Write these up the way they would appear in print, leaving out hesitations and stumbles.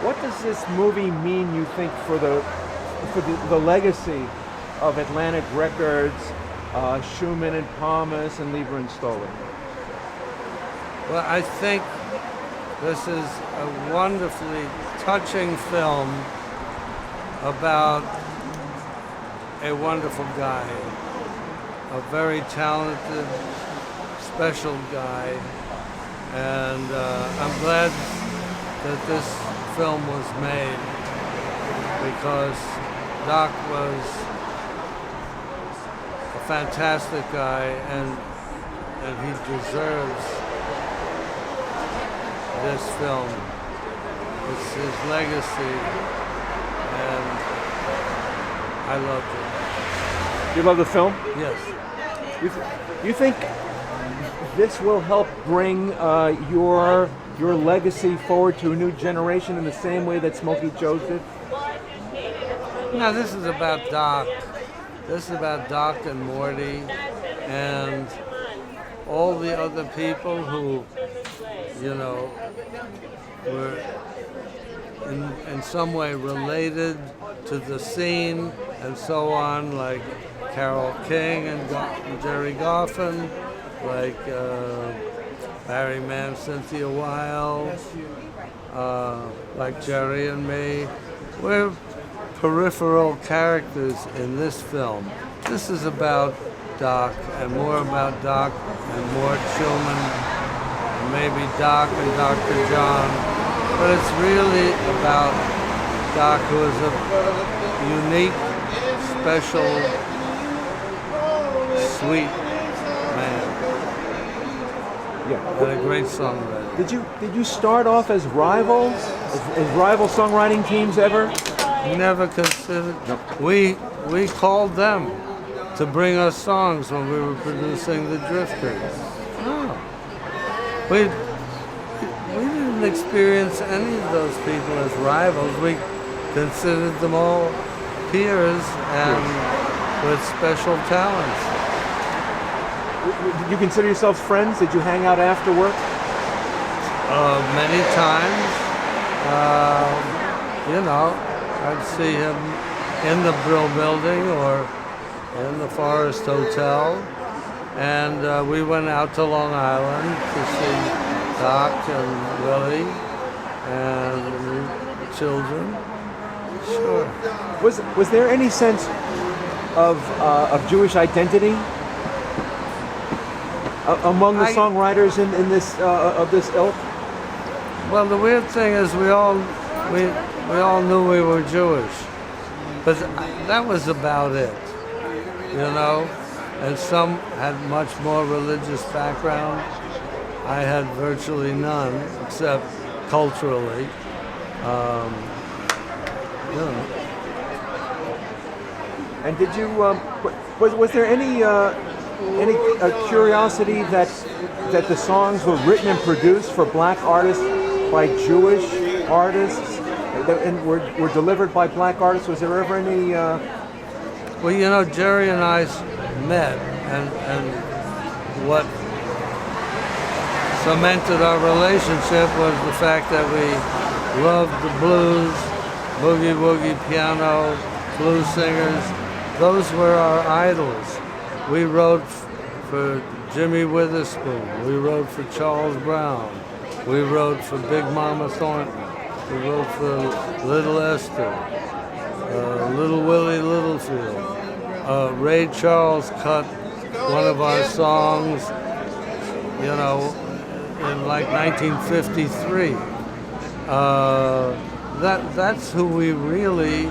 What does this movie mean, you think, for the legacy of Atlantic Records, Schumann and Pomus, and Lieber and Stoller? Well, I think this is a wonderfully touching film about a wonderful guy, a very talented, special guy, and I'm glad that this film was made because Doc was a fantastic guy and he deserves this film. It's his legacy and I loved it. You love the film? Yes. You think this will help bring your legacy forward to a new generation in the same way that Smokey Joe's did? No, this is about Doc. This is about Doc and Morty and all the other people who, you know, were in some way related to the scene and so on, like Carole King and Jerry Goffin, like Barry Mann, Cynthia Weil, like Jerry and me. We're peripheral characters in this film. This is about Doc and more about Doc and Mort Schumann, and maybe Doc and Dr. John, but it's really about Doc, who is a unique, special, sweet man. Yeah. And a great songwriter. Did you start off as rivals, as rival songwriting teams ever? Never considered. No. We called them to bring us songs when we were producing the Drifters. Oh. We didn't experience any of those people as rivals. We considered them all peers and with special talents. Did you consider yourselves friends? Did you hang out after work? Many times. You know, I'd see him in the Brill Building or in the Forest Hotel. And we went out to Long Island to see Doc and Willie and the children. Sure. Was there any sense of Jewish identity among the songwriters in this of this ilk? Well, the weird thing is we all knew we were Jewish, but that was about it, you know. And some had much more religious background. I had virtually none, except culturally. You know. And did you was there any curiosity that the songs were written and produced for black artists by Jewish artists and were delivered by black artists? Was there ever any? Well, you know, Jerry and I met, and what cemented our relationship was the fact that we loved the blues, boogie woogie, piano, blues singers. Those were our idols. We wrote for Jimmy Witherspoon. We wrote for Charles Brown. We wrote for Big Mama Thornton. We wrote for Little Esther, Little Willie Littlefield. Ray Charles cut one of our songs, you know, in like 1953. That's who we really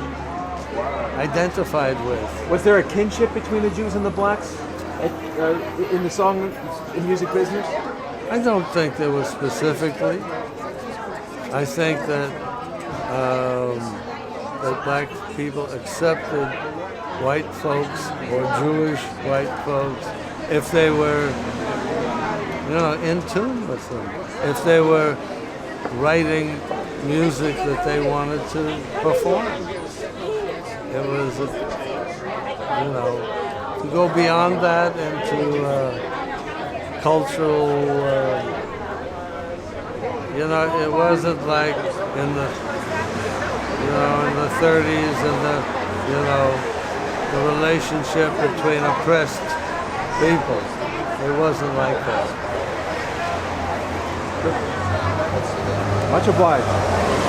identified with. Was there a kinship between the Jews and the blacks in the song and music business? I don't think there was specifically. I think that that black people accepted white folks or Jewish white folks if they were, you know, in tune with them. If they were writing music that they wanted to perform. It was, you know, to go beyond that into cultural, you know, it wasn't like in the you know, in the 30s and the relationship between oppressed people. It wasn't like that. Much obliged.